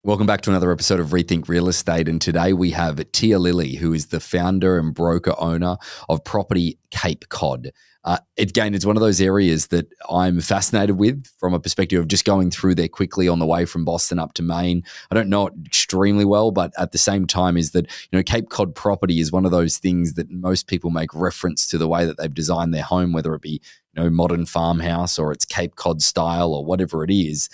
Welcome back to another episode of Rethink Real Estate. And today we have Tia Lilly, who is the founder and broker owner of Property Cape Cod. It's one of those areas that I'm fascinated with from a perspective of just going through there quickly on the way from Boston up to Maine. I don't know it extremely well, but at the same time is that, Cape Cod property is one of those things that most people make reference to the way that they've designed their home, whether it be modern farmhouse or it's Cape Cod style or whatever it is.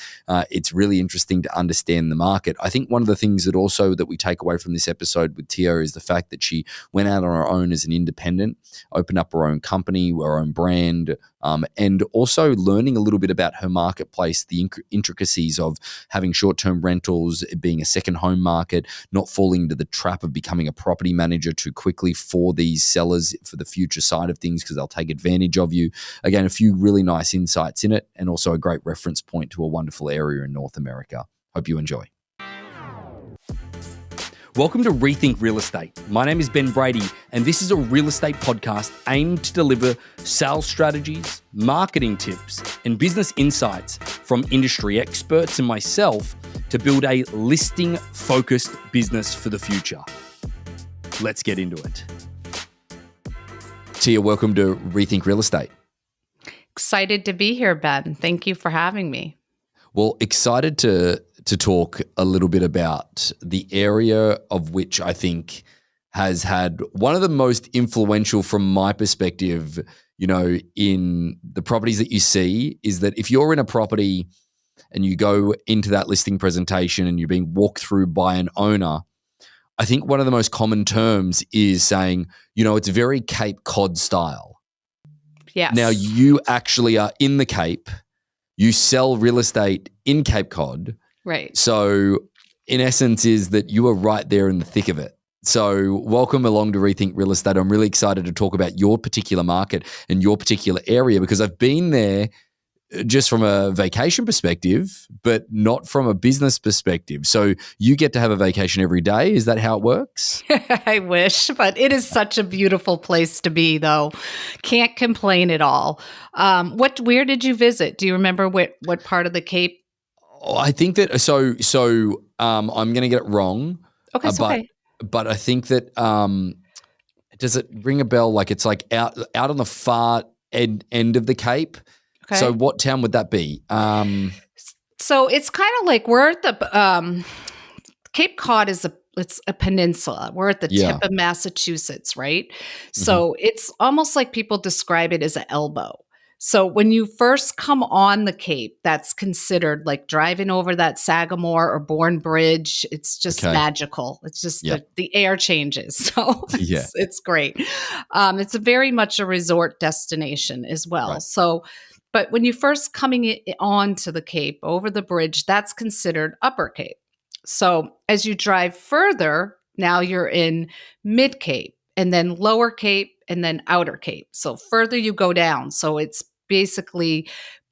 It's really interesting to understand the market. I think one of the things that we take away from this episode with Tia is the fact that she went out on her own as an independent, opened up her own company, her own brand, and also learning a little bit about her marketplace, the intricacies of having short-term rentals, it being a second home market, not falling into the trap of becoming a property manager too quickly for these sellers for the future side of things because they'll take advantage of you. Again, a few really nice insights in it and also a great reference point to a wonderful area in North America. Hope you enjoy. Welcome to Rethink Real Estate. My name is Ben Brady, and this is a real estate podcast aimed to deliver sales strategies, marketing tips, and business insights from industry experts and myself to build a listing-focused business for the future. Let's get into it. Tia, welcome to Rethink Real Estate. Excited to be here, Ben. Thank you for having me. Well, excited to talk a little bit about the area of which I think has had one of the most influential from my perspective, in the properties that you see is that if you're in a property and you go into that listing presentation and you're being walked through by an owner, I think one of the most common terms is saying, it's very Cape Cod style. Yes. Now you actually are in the Cape. You sell real estate in Cape Cod. Right. So in essence is that you are right there in the thick of it. So welcome along to Rethink Real Estate. I'm really excited to talk about your particular market and your particular area because I've been there just from a vacation perspective, but not from a business perspective. So you get to have a vacation every day. Is that how it works? I wish, but it is such a beautiful place to be, though. Can't complain at all. Where did you visit? Do you remember what part of the Cape? Oh, I think that I'm going to get it wrong. Okay, okay. But I think that does it ring a bell? Like it's like out on the far end of the Cape. Okay. So what town would that be? So it's kind of like we're at the Cape Cod it's a peninsula. We're at the tip of Massachusetts, right? So it's almost like people describe it as an elbow. So when you first come on the Cape, that's considered like driving over that Sagamore or Bourne Bridge. It's just magical. It's just the air changes. So it's great. It's very much a resort destination as well. Right. So, but when you first coming onto the Cape over the bridge, that's considered Upper Cape. So as you drive further, now you're in Mid Cape and then Lower Cape and then Outer Cape. So further you go down. So it's basically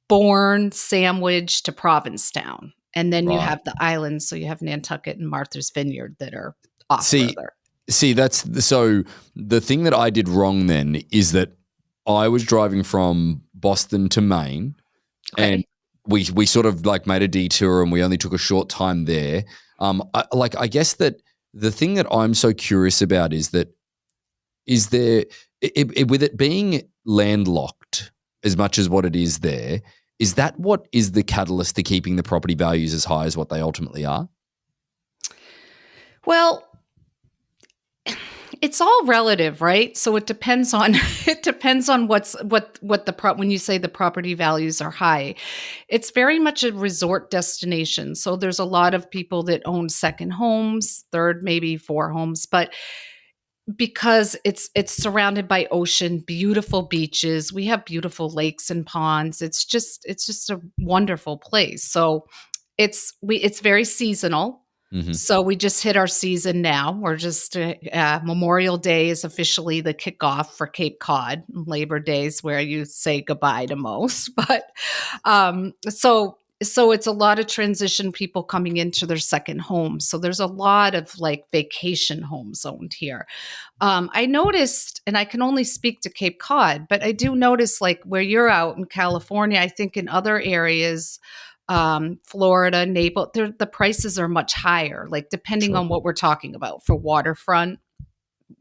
Bourne, Sandwich to Provincetown. And then you have the islands. So you have Nantucket and Martha's Vineyard that are off further. So the thing that I did wrong then is that I was driving from Boston to Maine and we sort of like made a detour and we only took a short time there. I guess that the thing that I'm so curious about is that with it being landlocked as much as what it is there, is that what is the catalyst to keeping the property values as high as what they ultimately are? Well, it's all relative, right? So it depends on when you say the property values are high. It's very much a resort destination. So there's a lot of people that own second homes, third, maybe four homes, but because it's surrounded by ocean, beautiful beaches, we have beautiful lakes and ponds. It's just a wonderful place. So it's very seasonal. Mm-hmm. So we just hit our season now. We're just Memorial Day is officially the kickoff for Cape Cod. Labor Day is where you say goodbye to most, but so it's a lot of transition people coming into their second home. So there's a lot of like vacation homes owned here. I noticed, and I can only speak to Cape Cod, but I do notice like where you're out in California, I think in other areas, Florida, Naples, the prices are much higher. Like depending Sure. on what we're talking about. For waterfront,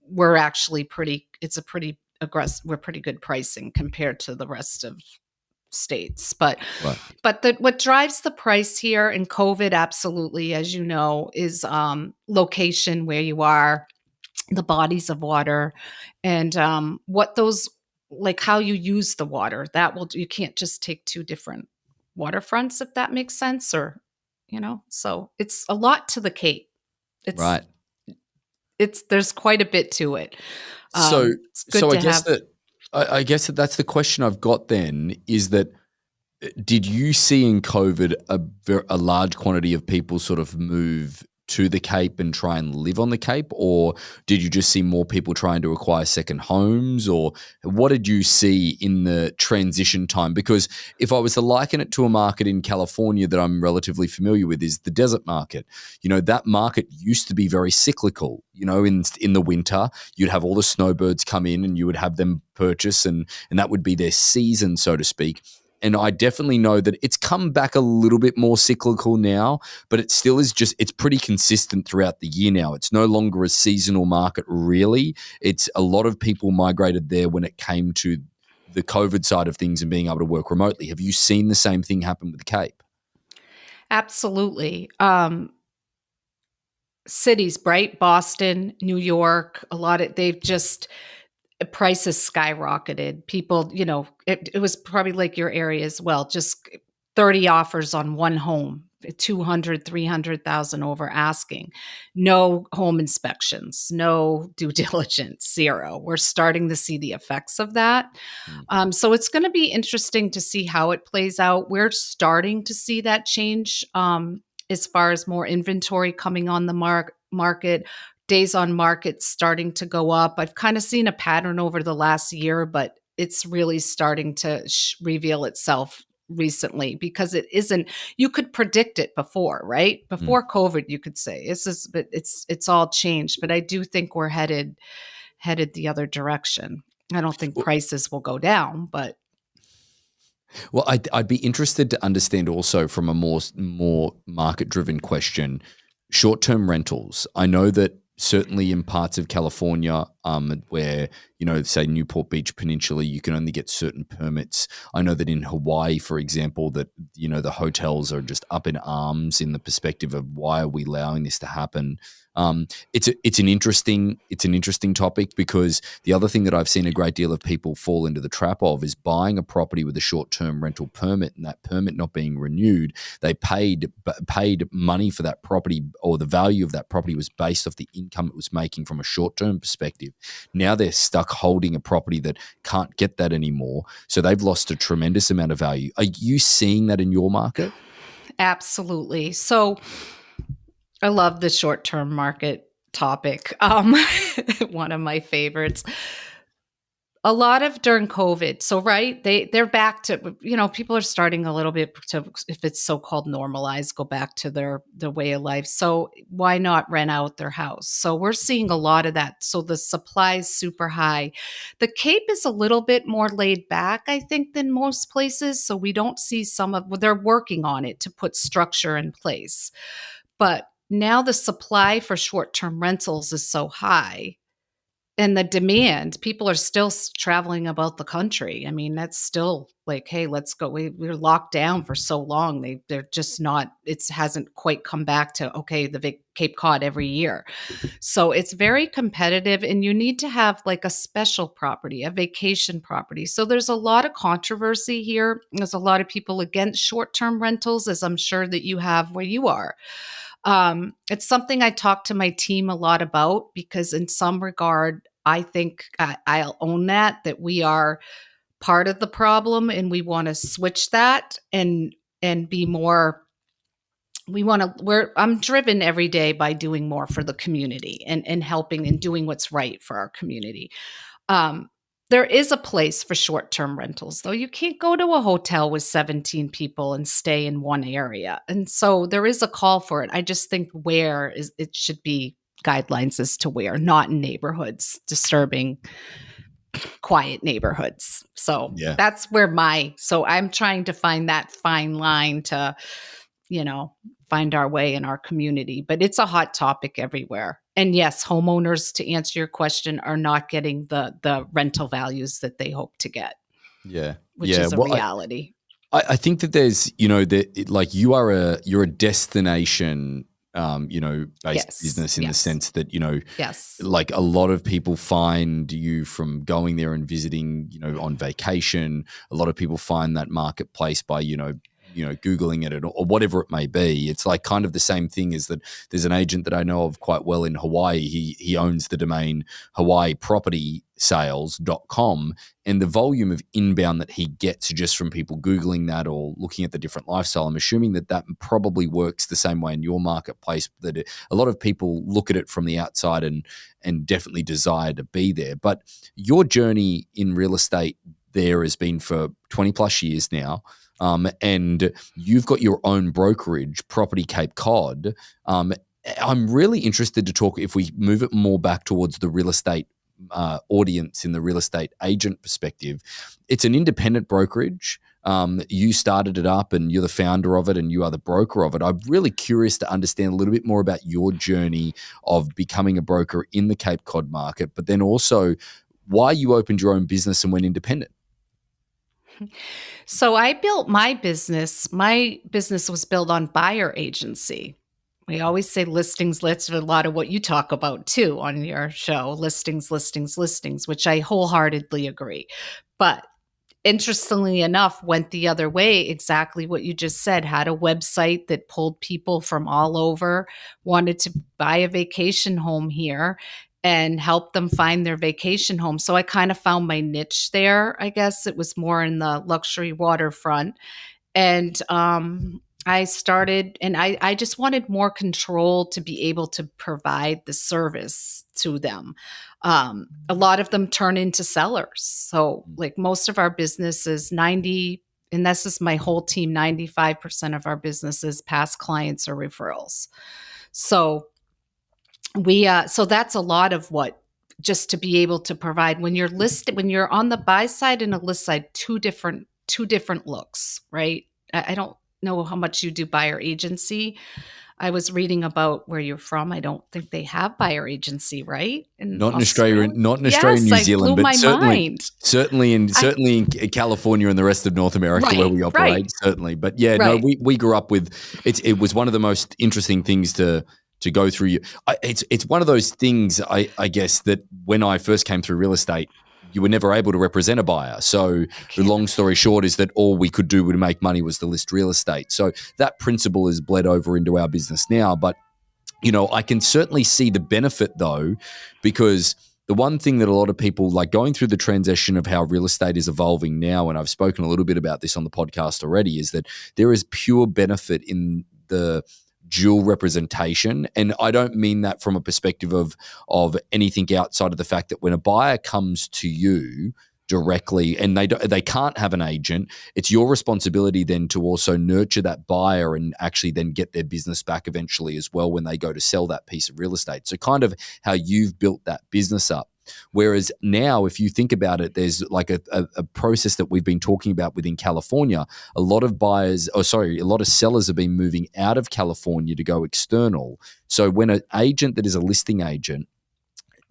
we're actually it's a pretty aggressive, we're pretty good pricing compared to the rest of states. Right. But what drives the price here in COVID, absolutely, as you know, is location, where you are, the bodies of water, and what those, like how you use the water. That will, you can't just take two different waterfronts, if that makes sense, or so it's a lot to the Cape. It's Right. there's quite a bit to it. So, It's good so I to guess have. that I guess that that's the question I've got then is that did you see in COVID a large quantity of people sort of move to the Cape and try and live on the Cape, or did you just see more people trying to acquire second homes, or what did you see in the transition time? Because if I was to liken it to a market in California that I'm relatively familiar with, is the desert market. That market used to be very cyclical. In the winter, you'd have all the snowbirds come in and you would have them purchase, and that would be their season, so to speak. And I definitely know that it's come back a little bit more cyclical now, but it still is it's pretty consistent throughout the year now. It's no longer a seasonal market, really. It's a lot of people migrated there when it came to the COVID side of things and being able to work remotely. Have you seen the same thing happen with the Cape? Absolutely. Cities, right? Boston, New York, a lot of, they've just, prices skyrocketed. People, it was probably like your area as well, just 30 offers on one home, 200, 300,000 over asking. No home inspections, no due diligence, zero. We're starting to see the effects of that. Mm. So it's going to be interesting to see how it plays out. We're starting to see that change, as far as more inventory coming on the market, days on market starting to go up. I've kind of seen a pattern over the last year, but it's really starting to reveal itself recently, because it isn't, you could predict it before, right? Mm. Before COVID, you could say but it's all changed. But I do think we're headed the other direction. I don't think Well, prices will go down, but I'd be interested to understand also from a more market driven question, short term rentals. I know that certainly in parts of California, where say Newport Beach Peninsula, you can only get certain permits. I know that in Hawaii, for example, that the hotels are just up in arms in the perspective of why are we allowing this to happen. It's an interesting topic, because the other thing that I've seen a great deal of people fall into the trap of is buying a property with a short-term rental permit, and that permit not being renewed. They paid money for that property, or the value of that property was based off the income it was making from a short-term perspective. Now they're stuck holding a property that can't get that anymore, so they've lost a tremendous amount of value. Are you seeing that in your market? absolutely. So I love the short-term market topic. One of my favorites. A lot of during COVID. So right, they're back to, people are starting a little bit to, if it's so-called normalized, go back to their way of life. So why not rent out their house? So we're seeing a lot of that. So the supply is super high. The Cape is a little bit more laid back, I think, than most places. So we don't see they're working on it to put structure in place. But now the supply for short-term rentals is so high, and the demand, people are still traveling about the country. I mean, that's still like, hey, let's go. We're locked down for so long. They're just not, it hasn't quite come back to, okay, the Cape Cod every year. So it's very competitive, and you need to have like a special property, a vacation property. So there's a lot of controversy here. There's a lot of people against short-term rentals, as I'm sure that you have where you are. It's something I talk to my team a lot about, because in some regard, I think I'll own that we are part of the problem, and we want to switch that and be more. I'm driven every day by doing more for the community, and helping and doing what's right for our community. Um, there is a place for short-term rentals, though. You can't go to a hotel with 17 people and stay in one area. And so there is a call for it. I just think it should be guidelines as to where, not in neighborhoods disturbing quiet neighborhoods. So Yeah. that's where so I'm trying to find that fine line to, find our way in our community. But it's a hot topic everywhere. And yes, homeowners, to answer your question, are not getting the rental values that they hope to get. Yeah. Which Yeah. is a Well, reality. I think that there's, like you're a destination, based Yes. business in the Yes. sense that, Yes. like a lot of people find you from going there and visiting, on vacation. A lot of people find that marketplace by, Googling it or whatever it may be. It's like kind of the same thing as that there's an agent that I know of quite well in Hawaii. He owns the domain hawaiipropertysales.com, and the volume of inbound that he gets just from people Googling that or looking at the different lifestyle, I'm assuming that probably works the same way in your marketplace, that a lot of people look at it from the outside and definitely desire to be there. But your journey in real estate there has been for 20 plus years now. And you've got your own brokerage, Property Cape Cod. I'm really interested to talk, if we move it more back towards the real estate audience in the real estate agent perspective. It's an independent brokerage. You started it up and you're the founder of it and you are the broker of it. I'm really curious to understand a little bit more about your journey of becoming a broker in the Cape Cod market, but then also why you opened your own business and went independent. So I built my business. My business was built on buyer agency. We always say listings, a lot of what you talk about too on your show, listings, listings, listings, which I wholeheartedly agree. But interestingly enough, went the other way, exactly what you just said, had a website that pulled people from all over, wanted to buy a vacation home here and help them find their vacation home. So I kind of found my niche there. I guess it was more in the luxury waterfront. And I started, and I just wanted more control to be able to provide the service to them. A lot of them turn into sellers. So, like most of our businesses, and this is my whole team, 95% of our businesses, past clients or referrals. So, so that's a lot of what, just to be able to provide when you're listed, when you're on the buy side and a list side, two different looks, right? I don't know how much you do buyer agency. I was reading about where you're from. I don't think they have buyer agency, right? In Not in Australia, Australia? not in Australia and Yes, New I Zealand, blew but my mind. certainly in California and the rest of North America where we operate, Right. certainly. But yeah, no, Right. we grew up with it was one of the most interesting things to go through. It's one of those things, I guess, that when I first came through real estate, you were never able to represent a buyer. So the long story short is that all we could do to make money was to list real estate. So that principle is bled over into our business now. But I can certainly see the benefit though, because the one thing that a lot of people like going through the transition of how real estate is evolving now, and I've spoken a little bit about this on the podcast already, is that there is pure benefit in the dual representation. And I don't mean that from a perspective of anything outside of the fact that when a buyer comes to you directly and they can't have an agent, it's your responsibility then to also nurture that buyer and actually then get their business back eventually as well when they go to sell that piece of real estate. So kind of how you've built that business up. Whereas now, if you think about it, there's like a process that we've been talking about within California. A lot of sellers have been moving out of California to go external. So when an agent that is a listing agent,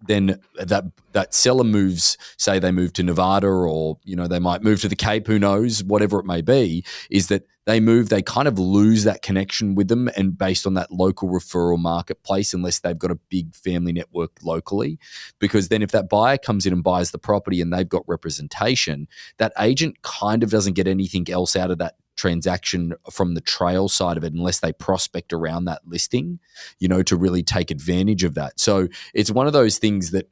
then that seller moves, say they move to Nevada or, they might move to the Cape, who knows, whatever it may be, is that they kind of lose that connection with them and based on that local referral marketplace, unless they've got a big family network locally. Because then if that buyer comes in and buys the property and they've got representation, that agent kind of doesn't get anything else out of that transaction from the trail side of it unless they prospect around that listing, to really take advantage of that. So it's one of those things that,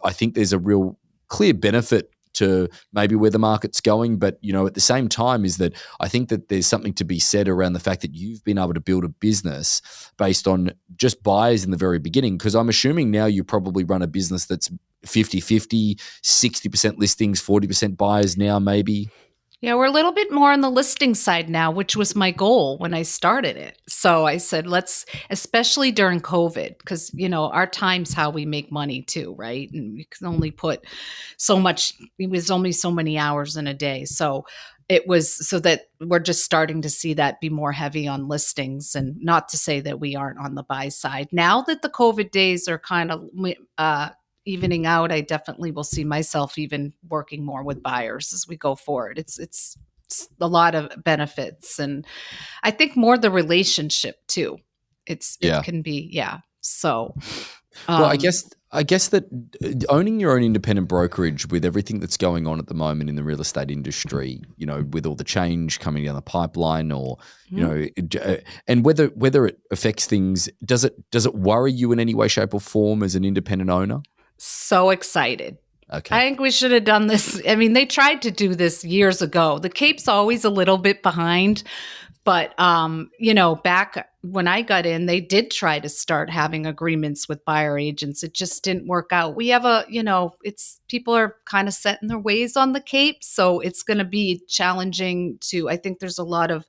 I think there's a real clear benefit to maybe where the market's going. But, at the same time is that I think that there's something to be said around the fact that you've been able to build a business based on just buyers in the very beginning. Because I'm assuming now you probably run a business that's 50-50, 60% listings, 40% buyers now maybe. Yeah, we're a little bit more on the listing side now, which was my goal when I started it. So I said, let's, especially during COVID, because, our time's how we make money too, right? And we can only put so much, it was only so many hours in a day. So it was so that we're just starting to see that be more heavy on listings, and not to say that we aren't on the buy side. Now that the COVID days are kind of evening out, I definitely will see myself even working more with buyers as we go forward. It's a lot of benefits, and I think more the relationship too. It Yeah. can be, yeah. So Well, um I guess that owning your own independent brokerage with everything that's going on at the moment in the real estate industry, with all the change coming down the pipeline, or mhm. and whether it affects things, does it worry you in any way, shape, or form as an independent owner? So excited. I Okay. think we should have done this. I mean, they tried to do this years ago. The Cape's always a little bit behind, but back when I got in, they did try to start having agreements with buyer agents. It just didn't work out. We have it's people are kind of set in their ways on the Cape, so it's going to be challenging to. I think there's a lot of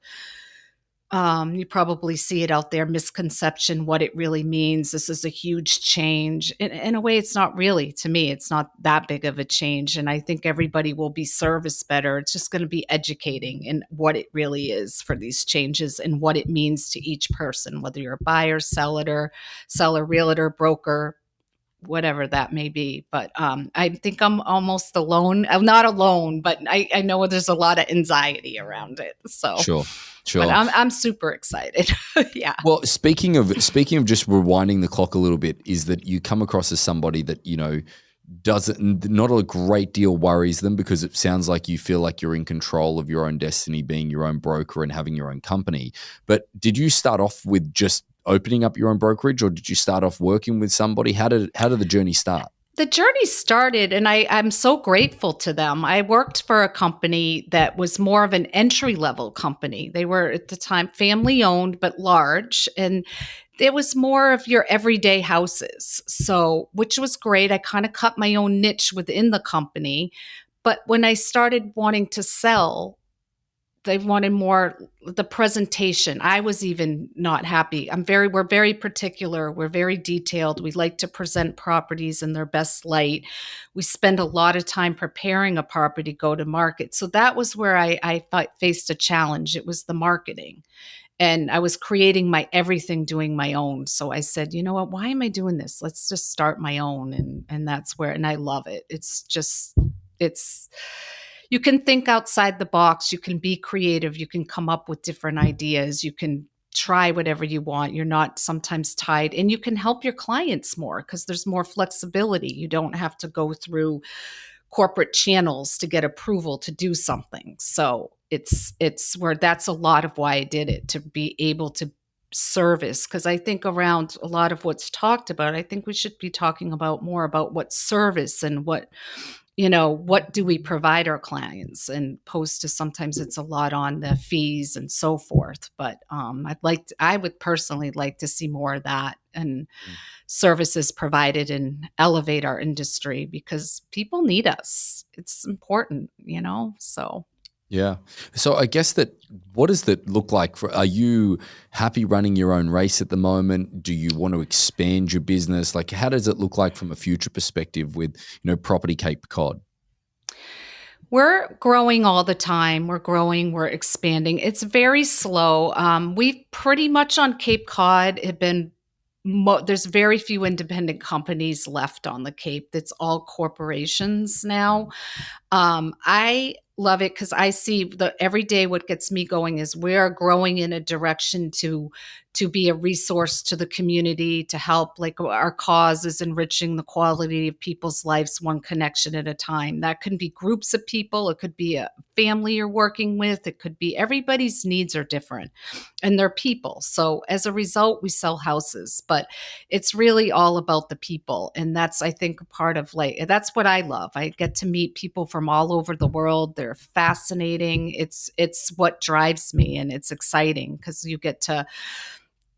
you probably see it out there, misconception, what it really means. This is a huge change. In a way, it's not really. To me, it's not that big of a change. And I think everybody will be serviced better. It's just going to be educating in what it really is for these changes and what it means to each person, whether you're a buyer, seller, realtor, broker, whatever that may be. But I think I'm almost alone. I'm not alone, but I know there's a lot of anxiety around it. So, Sure. but Sure. I'm super excited. Yeah. Well, speaking of just rewinding the clock a little bit, is that you come across as somebody that doesn't not a great deal worries them, because it sounds like you feel like you're in control of your own destiny, being your own broker and having your own company. But did you start off with just opening up your own brokerage, or did you start off working with somebody? How did the journey start? The journey started, and I'm so grateful to them. I worked for a company that was more of an entry level company. They were at the time family owned, but large. And it was more of your everyday houses. So, which was great. I kind of cut my own niche within the company. But when I started wanting to sell, they wanted more the presentation. I was even not happy. We're very particular. We're very detailed. We like to present properties in their best light. We spend a lot of time preparing a property to go to market. So that was where I faced a challenge. It was the marketing. And I was creating my everything, doing my own. So I said, you know what, why am I doing this? Let's just start my own. And that's where, and I love it. It's, you can think outside the box. You can be creative. You can come up with different ideas. You can try whatever you want. You're not sometimes tied, and you can help your clients more because there's more flexibility. You don't have to go through corporate channels to get approval to do something. So it's where that's a lot of why I did it, to be able to service, because I think around a lot of what's talked about, I think we should be talking about more about what service and what do we provide our clients, and opposed to sometimes it's a lot on the fees and so forth. But I would personally like to see more of that, and services provided, and elevate our industry, because people need us. It's important. So Yeah. So I guess that, what does that look like are you happy running your own race at the moment? Do you want to expand your business? Like, how does it look like from a future perspective with, Property Cape Cod? we're growing all the time. We're growing, we're expanding. It's very slow. We pretty much on Cape Cod have been, there's very few independent companies left on the Cape. It's all corporations now. I love it because I see the every day. What gets me going is we're growing in a direction to be a resource to the community, to help. Like, our cause is enriching the quality of people's lives, one connection at a time. That can be groups of people. It could be a family you're working with. It could be, everybody's needs are different, and they're people. So as a result, we sell houses, but it's really all about the people. And that's, I think, a part of, like, that's what I love. I get to meet people from all over the world. They're fascinating. It's what drives me, and it's exciting because you get to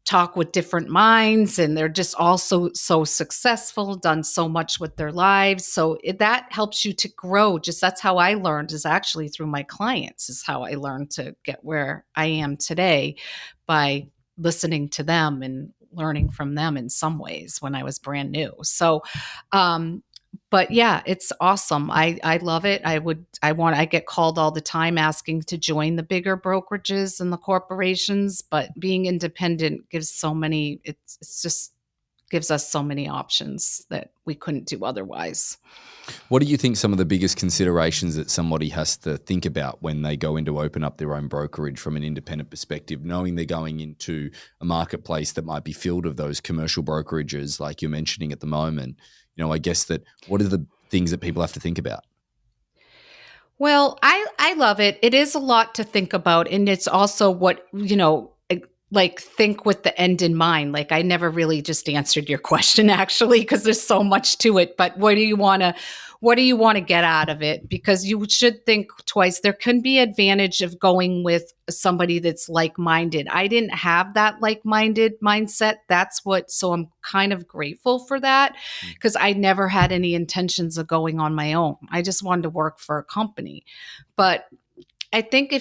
talk with different minds, and they're just also so successful, done so much with their lives. So that helps you to grow. Just that's how I learned, is actually through my clients, is how I learned to get where I am today, by listening to them and learning from them in some ways when I was brand new. So, but yeah, it's awesome. I love it. I get called all the time asking to join the bigger brokerages and the corporations, but being independent gives so many, it's just gives us so many options that we couldn't do otherwise. What do you think some of the biggest considerations that somebody has to think about when they go in to open up their own brokerage from an independent perspective, knowing they're going into a marketplace that might be filled of those commercial brokerages like you're mentioning at the moment? I guess that what are the things that people have to think about? Well, I love it. It is a lot to think about. And it's also what, like think with the end in mind. Like I never really just answered your question actually, because there's so much to it. But what do you want to get out of it? Because you should think twice. There can be advantage of going with somebody that's like-minded. I didn't have that like-minded mindset. So I'm kind of grateful for that, because I never had any intentions of going on my own. I just wanted to work for a company. But I think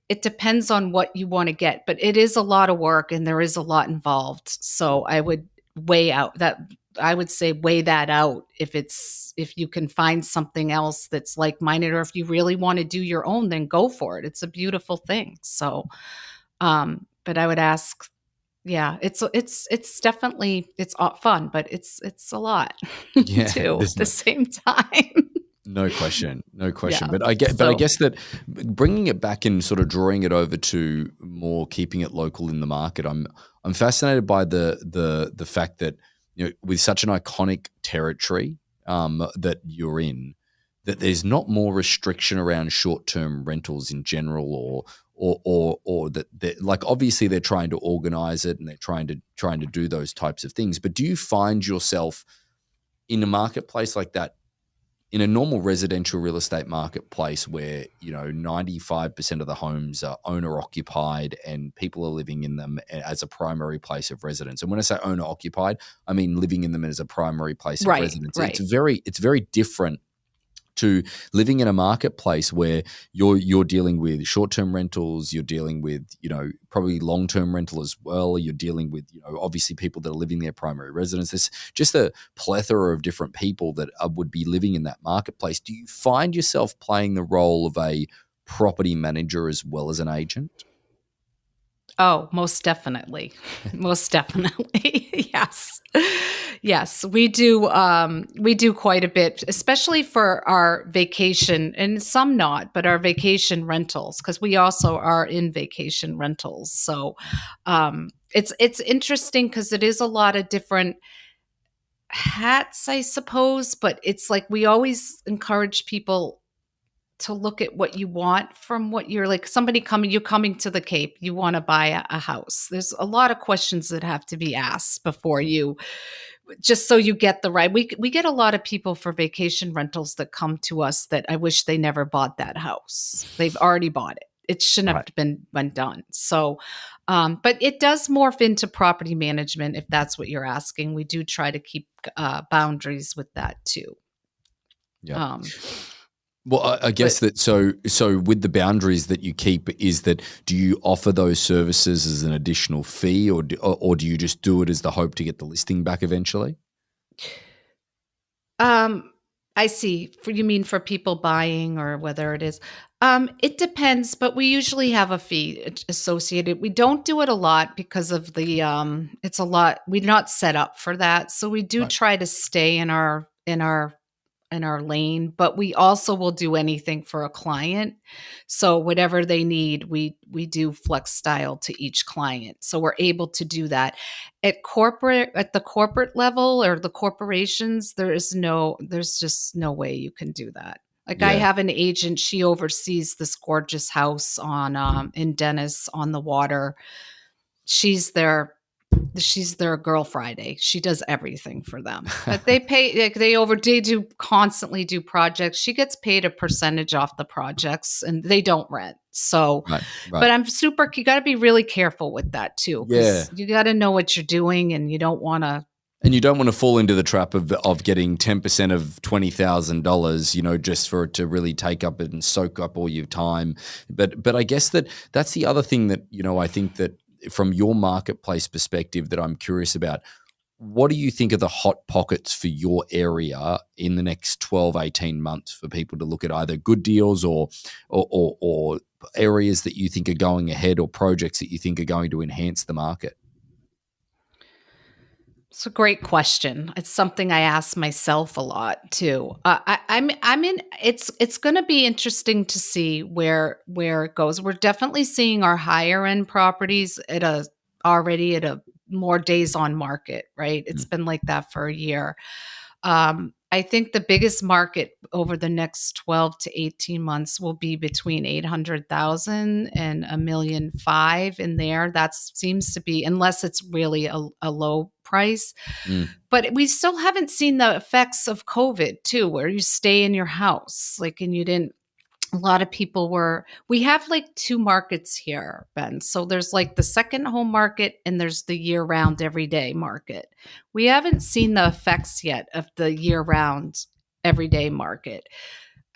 it depends on what you want to get, but it is a lot of work and there is a lot involved. So I would weigh that out if you can find something else that's like-minded, or if you really want to do your own, then go for it. It's a beautiful thing. So, but I would ask, yeah, it's definitely, it's fun, but it's a lot Yeah, too there's at the same time. no question, no question. Yeah. But I guess that bringing it back and sort of drawing it over to more keeping it local in the market, I'm fascinated by the fact that with such an iconic territory that you're in, that there's not more restriction around short-term rentals in general, or that like obviously they're trying to organize it and they're trying to do those types of things. But do you find yourself in a marketplace like that, in a normal residential real estate marketplace where 95% of the homes are owner occupied and people are living in them as a primary place of residence? And when I say owner occupied, I mean living in them as a primary place of Right, residence. right. It's very different to living in a marketplace where you're dealing with short-term rentals, you're dealing with probably long-term rental as well, you're dealing with obviously people that are living their primary residence. There's just a plethora of different people that would be living in that marketplace. Do you find yourself playing the role of a property manager as well as an agent? Oh, most definitely. Most definitely. Yes. Yes, we do quite a bit, especially for our vacation, and some not, but our vacation rentals, because we also are in vacation rentals. So it's interesting because it is a lot of different hats, I suppose, but it's like we always encourage people to look at what you want from what you're like. You're coming to the Cape, you want to buy a house. There's a lot of questions that have to be asked before you, just so you get the right. We get a lot of people for vacation rentals that come to us that I wish they never bought that house. They've already bought it. It shouldn't Right. have been done. So, but it does morph into property management if that's what you're asking. We do try to keep boundaries with that too. Yeah. Um, Well, I guess but that so with the boundaries that you keep, is that do you offer those services as an additional fee, or do you just do it as the hope to get the listing back eventually? Um, I see. You mean for people buying, or whether it is? It depends, but we usually have a fee associated. We don't do it a lot because of it's a lot. We're not set up for that, so we do Right. try to stay in our lane, but we also will do anything for a client. So whatever they need, we do flex style to each client. So we're able to do that. At the corporate level or the corporations, there's just no way you can do that. Like I Yeah. have an agent, she oversees this gorgeous house on in Dennis on the water. She's there she's their girl Friday. She does everything for them. But they pay, like, they do constantly do projects. She gets paid a percentage off the projects, and they don't rent. So, Right, right. but you got to be really careful with that too, Yeah. because you got to know what you're doing, and you don't want to. And you don't want to fall into the trap of getting 10% of $20,000, just for it to really take up and soak up all your time. But I guess that's the other thing that, I think that from your marketplace perspective that I'm curious about. What do you think are the hot pockets for your area in the next 12, 18 months for people to look at either good deals or areas that you think are going ahead or projects that you think are going to enhance the market? It's a great question. It's something I ask myself a lot too. I'm in. It's going to be interesting to see where it goes. We're definitely seeing our higher end properties already at a more days on market. Right. It's Mm, been like that for a year. I think the biggest market over the next 12 to 18 months will be between 800,000 and 1,500,000 in there. That seems to be, unless it's really a low price. mm, But we still haven't seen the effects of COVID too, where you stay in your house, like, and you didn't, a lot of people we have like two markets here, Ben. So there's like the second home market and there's the year round everyday market. We haven't seen the effects yet of the year round everyday market.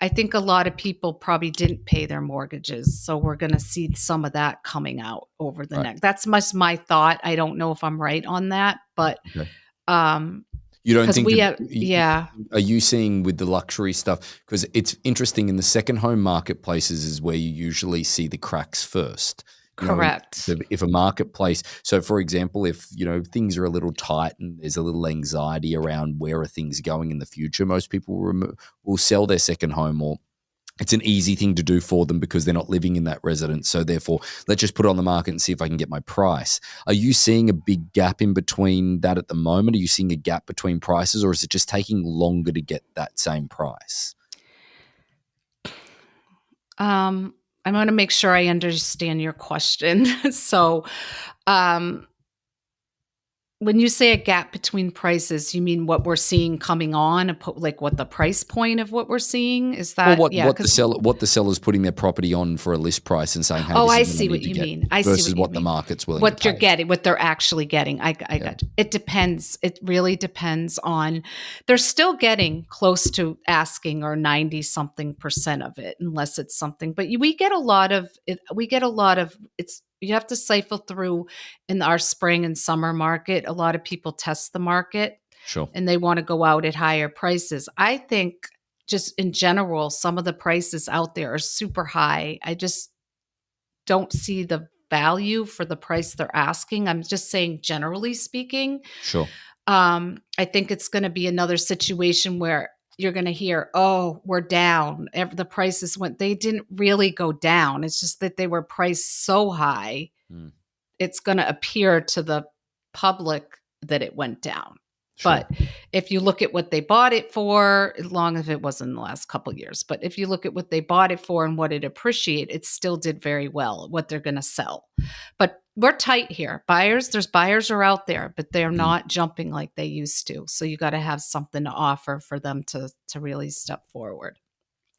I think a lot of people probably didn't pay their mortgages. So we're going to see some of that coming out over the right. next. That's just my thought. I don't know if I'm right on that, but Okay. um You don't because think we that, have, yeah. are you seeing with the luxury stuff? Because it's interesting, in the second home marketplaces is where you usually see the cracks first. Correct. If a marketplace, so for example, if, things are a little tight and there's a little anxiety around where are things going in the future, most people will sell their second home, or it's an easy thing to do for them because they're not living in that residence. So therefore, let's just put it on the market and see if I can get my price. Are you seeing a big gap in between that at the moment? Are you seeing a gap between prices, or is it just taking longer to get that same price? I want to make sure I understand your question. So, um, when you say a gap between prices, you mean what we're seeing coming on, like what the price point of what we're seeing is Well, that? Yeah, because what the seller's putting their property on for a list price and saying, "Hey, oh, this I is what I see what need to you get," mean. I see versus what you what the mean. market's willing to What you're pay. getting, what they're actually getting. I Yeah. got you. It depends. It really depends on. They're still getting close to asking, or 90 something percent of it, unless it's something. But we get a lot of it. We get a lot of it's. You have to cycle through in our spring and summer market. A lot of people test the market Sure. and they want to go out at higher prices. I think just in general, some of the prices out there are super high. I just don't see the value for the price they're asking. I'm just saying, generally speaking. Sure. I think it's going to be another situation where you're going to hear, oh, we're down. The prices went, they didn't really go down. It's just that they were priced so high. Mm, It's going to appear to the public that it went down. sure. But if you look at what they bought it for, as long as it was in the last couple of years, but if you look at what they bought it for and what it appreciated, it still did very well, what they're going to sell. But we're tight here. Buyers are out there, but they're not jumping like they used to. So you got to have something to offer for them to really step forward.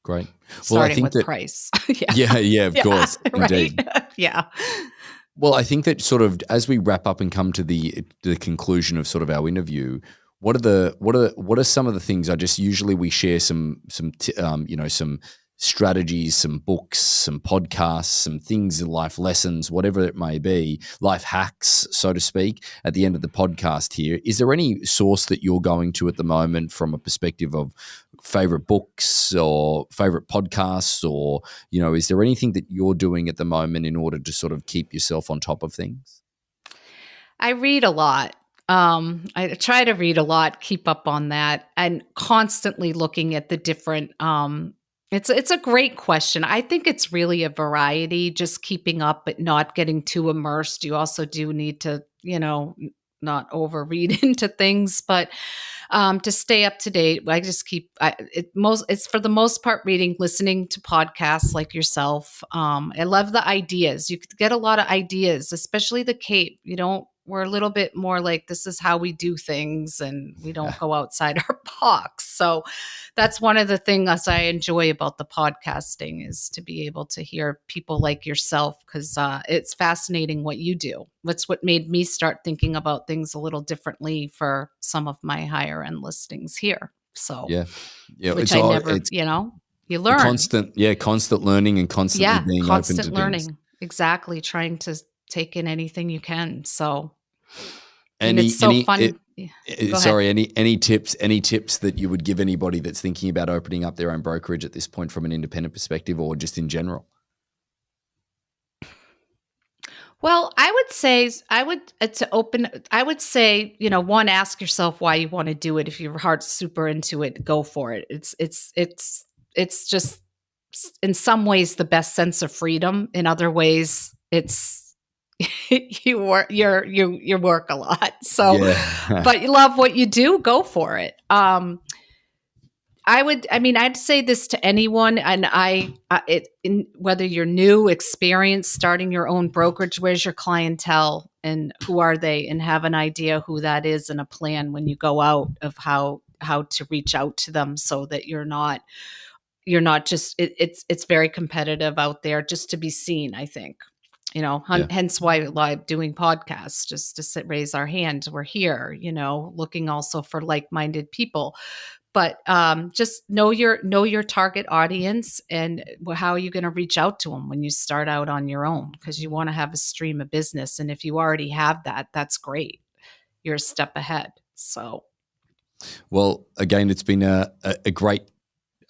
Great. Well, I Starting think with that, price. yeah, of Yeah, course, right. indeed. Yeah. Well, I think that sort of as we wrap up and come to the conclusion of sort of our interview, what are some of the things? I just usually we share some some strategies, some books, some podcasts, some things, life lessons, whatever it may be, life hacks, so to speak. At the end of the podcast here, is there any source that you're going to at the moment from a perspective of favorite books or favorite podcasts, or is there anything that you're doing at the moment in order to sort of keep yourself on top of things? I read a lot. I try to read a lot, keep up on that, and constantly looking at the different. It's a great question. I think it's really a variety, just keeping up, but not getting too immersed. You also do need to, not overread into things, but to stay up to date, I just keep. It's for the most part reading, listening to podcasts like yourself. I love the ideas. You could get a lot of ideas, especially the Cape. You don't we're a little bit more like, this is how we do things, and we don't go outside our box. So that's one of the things I enjoy about the podcasting, is to be able to hear people like yourself, because it's fascinating what you do. That's what made me start thinking about things a little differently for some of my higher end listings here. So, Yeah. Yeah. which It's I all, never, it's you a learn. constant learning and constantly Yeah, being open to constant things. learning. Exactly. Trying to take in anything you can. So, and it's Any, so fun. Yeah. Go ahead. sorry, any tips that you would give anybody that's thinking about opening up their own brokerage at this point from an independent perspective, or just in general? Well, I would say I would say, one, ask yourself why you want to do it. If your heart's super into it, go for it. It's just in some ways the best sense of freedom. In other ways, it's you work a lot. So, Yeah. but you love what you do, go for it. I'd say this to anyone, and whether you're new, experienced, starting your own brokerage, where's your clientele and who are they, and have an idea who that is and a plan when you go out of how to reach out to them, so that you're not just, it's very competitive out there just to be seen, I think. Yeah. Hence why live doing podcasts, just to raise our hands. We're here, looking also for like-minded people. But just know your target audience, and how are you going to reach out to them when you start out on your own, because you want to have a stream of business. And if you already have that, that's great. You're a step ahead. So, Well, again, it's been a great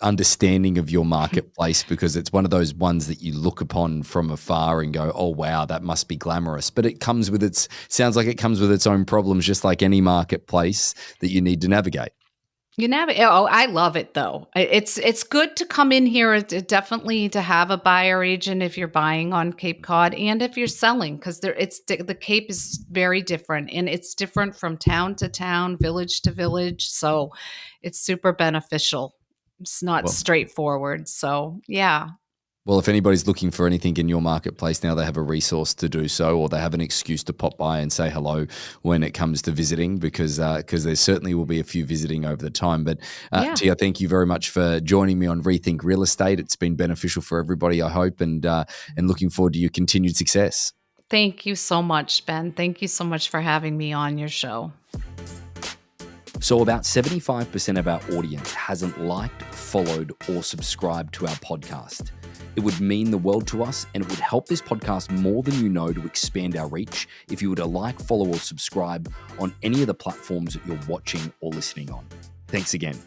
understanding of your marketplace, because it's one of those ones that you look upon from afar and go, oh, wow, that must be glamorous. But sounds like it comes with its own problems, just like any marketplace that you need to navigate. I love it though. It's good to come in here, definitely to have a buyer agent if you're buying on Cape Cod, and if you're selling, because the Cape is very different, and it's different from town to town, village to village. So it's super beneficial. It's not straightforward. So yeah. Well, if anybody's looking for anything in your marketplace now, they have a resource to do so, or they have an excuse to pop by and say hello when it comes to visiting, because there certainly will be a few visiting over the time. But Tia, thank you very much for joining me on Rethink Real Estate. It's been beneficial for everybody, I hope, and looking forward to your continued success. Thank you so much, Ben. Thank you so much for having me on your show. So about 75% of our audience hasn't liked, followed, or subscribed to our podcast. It would mean the world to us, and it would help this podcast more than you know to expand our reach if you were to like, follow, or subscribe on any of the platforms that you're watching or listening on. Thanks again.